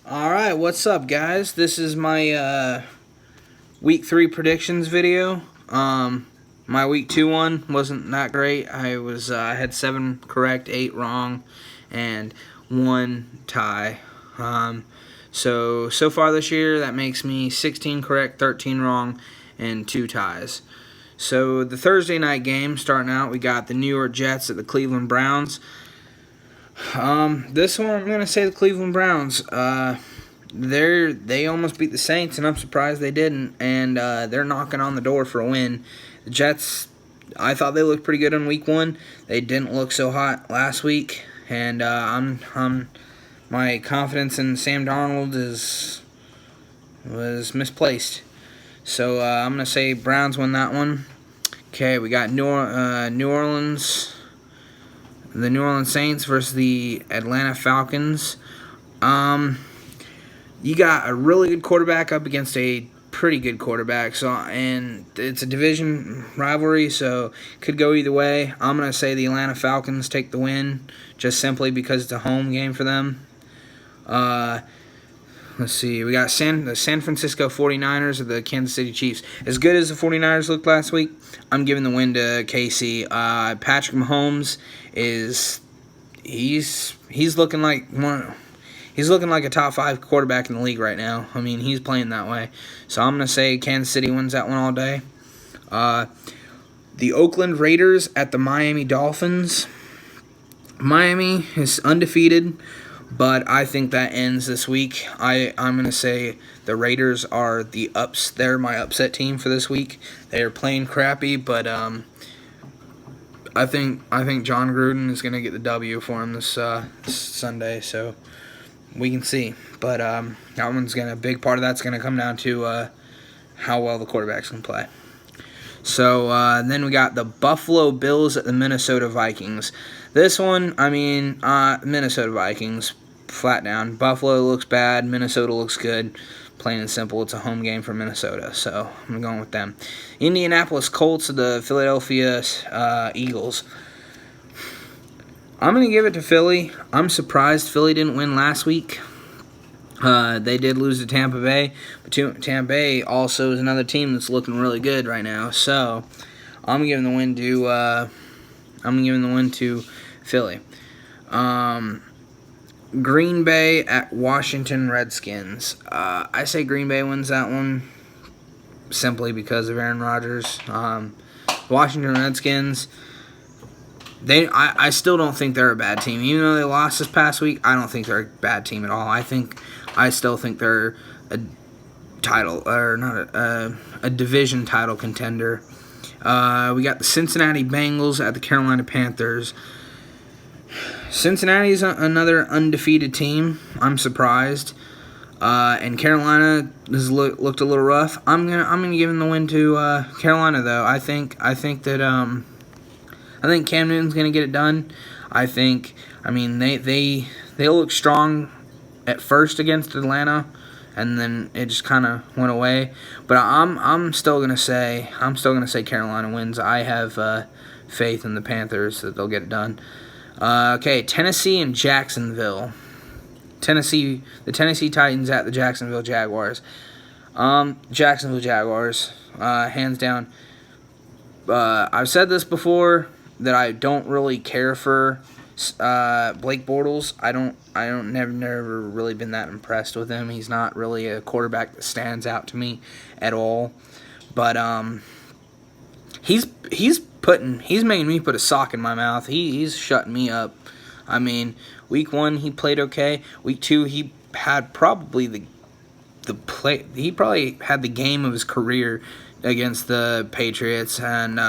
Alright, what's up, guys? This is my week 3 predictions video. My week 2 one wasn't that great. I had 7 correct, 8 wrong, and 1 tie. So far this year, that makes me 16 correct, 13 wrong, and 2 ties. So the Thursday night game, starting out, we got the New York Jets at the Cleveland Browns. This one I'm gonna say the Cleveland Browns. They almost beat the Saints, and I'm surprised they didn't. And they're knocking on the door for a win. The Jets, I thought they looked pretty good in Week 1. They didn't look so hot last week, and my confidence in Sam Darnold was misplaced. So I'm gonna say Browns win that one. Okay, we got New Orleans. The New Orleans Saints versus the Atlanta Falcons. You got a really good quarterback up against a pretty good quarterback. And it's a division rivalry, so could go either way. I'm gonna say the Atlanta Falcons take the win, just simply because it's a home game for them. Let's see. We got the San Francisco 49ers or the Kansas City Chiefs. As good as the 49ers looked last week, I'm giving the win to KC. Patrick Mahomes he's looking like a top 5 quarterback in the league right now. I mean, he's playing that way. So I'm going to say Kansas City wins that one all day. The Oakland Raiders at the Miami Dolphins. Miami is undefeated, but I think that ends this week. I'm going to say the Raiders are they're my upset team for this week. They're playing crappy, but I think John Gruden is going to get the W for him this Sunday, so we can see. But a big part of that's going to come down to how well the quarterbacks can play. So then we got the Buffalo Bills at the Minnesota Vikings. This one, Minnesota Vikings, flat down. Buffalo looks bad, Minnesota looks good. Plain and simple, it's a home game for Minnesota, so I'm going with them. Indianapolis Colts at the Philadelphia Eagles. I'm going to give it to Philly. I'm surprised Philly didn't win last week. They did lose to Tampa Bay, but Tampa Bay also is another team that's looking really good right now. So I'm giving the win to Philly. Green Bay at Washington Redskins. I say Green Bay wins that one simply because of Aaron Rodgers. Washington Redskins, I still don't think they're a bad team. Even though they lost this past week, I don't think they're a bad team at all. I still think they're a division title contender. We got the Cincinnati Bengals at the Carolina Panthers. Cincinnati's another undefeated team. I'm surprised. And Carolina has looked a little rough. I'm gonna give them the win to Carolina, though. I think Cam Newton's gonna get it done. They look strong at first against Atlanta, and then it just kind of went away. But I'm still gonna say Carolina wins. I have faith in the Panthers that they'll get it done. Okay, Tennessee and Jacksonville. The Tennessee Titans at the Jacksonville Jaguars. Jacksonville Jaguars, hands down. I've said this before that I don't really care for Blake Bortles. Never really been that impressed with him. He's not really a quarterback that stands out to me at all. But he's making me put a sock in my mouth. He's shutting me up. Week 1 he played okay. Week 2 he had probably he probably had the game of his career against the Patriots, and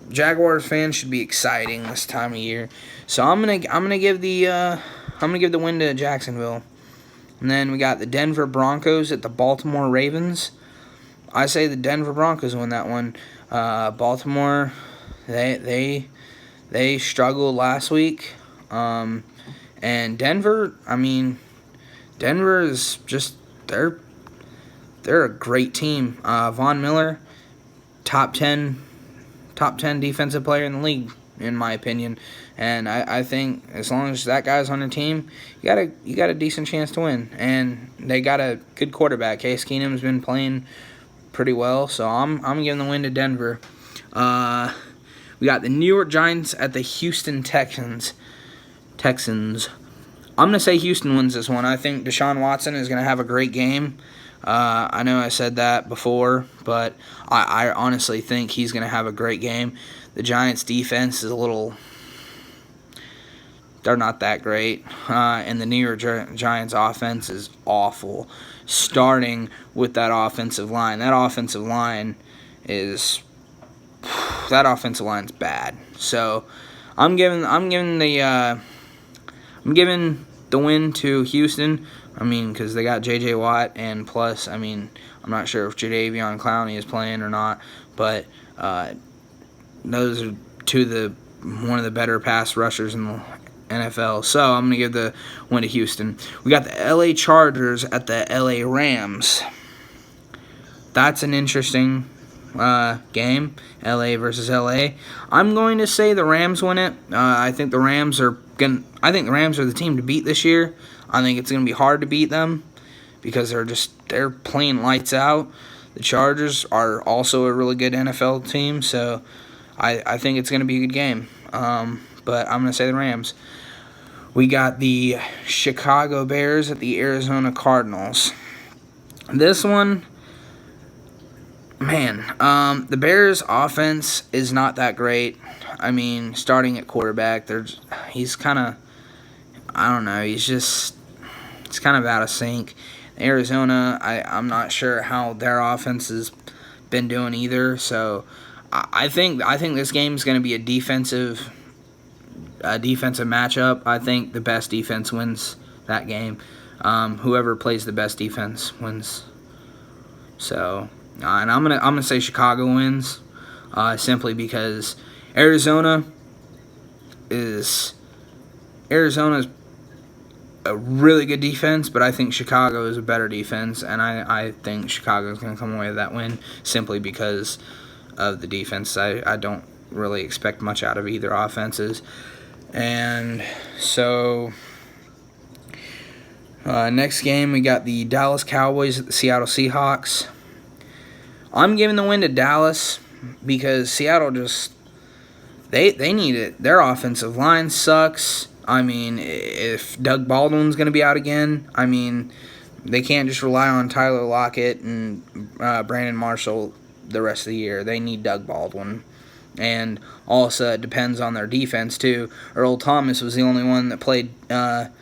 Jaguars fans should be exciting this time of year. So I'm gonna give the win to Jacksonville. And then we got the Denver Broncos at the Baltimore Ravens. I say the Denver Broncos win that one. Baltimore, they struggled last week. And Denver, Denver is just they're a great team. Von Miller, top 10 defensive player in the league, in my opinion. And I think as long as that guy's on the team, you got a decent chance to win. And they got a good quarterback. Case Keenum's been playing pretty well, so I'm giving the win to Denver. We got the New York Giants at the Houston Texans. I'm going to say Houston wins this one. I think Deshaun Watson is going to have a great game. I know I said that before, but I honestly think he's going to have a great game. The Giants' defense is they're not that great. And the New York Giants' offense is awful, starting with that offensive line. That offensive line's bad. So I'm giving the win to Houston. I mean, because they got J.J. Watt, and plus, I mean, I'm not sure if Jadeveon Clowney is playing or not, but those are one of the better pass rushers in the NFL. So I'm going to give the win to Houston. We got the L.A. Chargers at the L.A. Rams. That's an interesting game, L.A. versus L.A. I'm going to say the Rams win it. I think the Rams are the team to beat this year. I think it's going to be hard to beat them because they're playing lights out. The Chargers are also a really good NFL team, so I think it's going to be a good game. But I'm going to say the Rams. We got the Chicago Bears at the Arizona Cardinals. This one, man, the Bears' offense is not that great. I mean, starting at quarterback, he's kind of, I don't know, it's kind of out of sync. Arizona, I'm not sure how their offense has been doing either. So I think this game is going to be a defensive matchup. I think the best defense wins that game. Whoever plays the best defense wins. So, and I'm gonna say Chicago wins, simply because Arizona's a really good defense, but I think Chicago is a better defense, and I think Chicago is going to come away with that win simply because of the defense. I don't really expect much out of either offenses. And so, next game, we got the Dallas Cowboys at the Seattle Seahawks. I'm giving the win to Dallas because Seattle they need it. Their offensive line sucks. I mean, if Doug Baldwin's going to be out again, I mean, they can't just rely on Tyler Lockett and Brandon Marshall the rest of the year. They need Doug Baldwin. And also, it depends on their defense, too. Earl Thomas was the only one that played last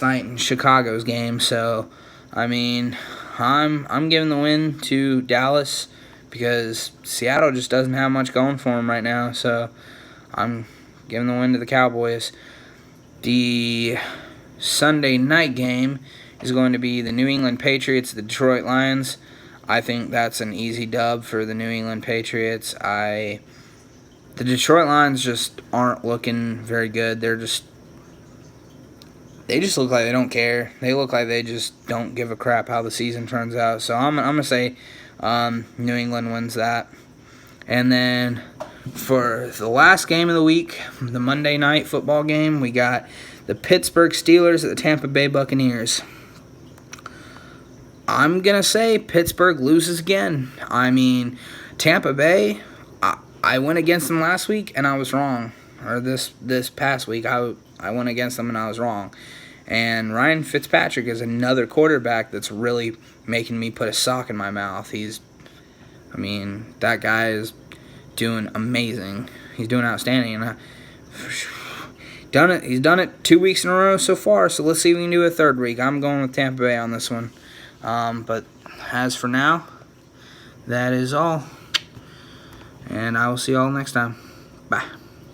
night in Chicago's game. So, I mean, I'm giving the win to Dallas because Seattle just doesn't have much going for them right now. So, I'm giving the win to the Cowboys. The Sunday night game is going to be the New England Patriots, the Detroit Lions. I think that's an easy dub for the New England Patriots. The Detroit Lions just aren't looking very good. They just look like they don't care. They look like they just don't give a crap how the season turns out. So I'm going to say New England wins that. And then for the last game of the week, the Monday night football game, we got the Pittsburgh Steelers at the Tampa Bay Buccaneers. I'm going to say Pittsburgh loses again. I mean, Tampa Bay, I went against them last week and I was wrong. Or this past week, I went against them and I was wrong. And Ryan Fitzpatrick is another quarterback that's really making me put a sock in my mouth. That guy is doing amazing. He's doing outstanding. And he's done it 2 weeks in a row so far, so let's see if we can do a third week. I'm going with Tampa Bay on this one. But as for now, that is all. And I will see you all next time. Bye.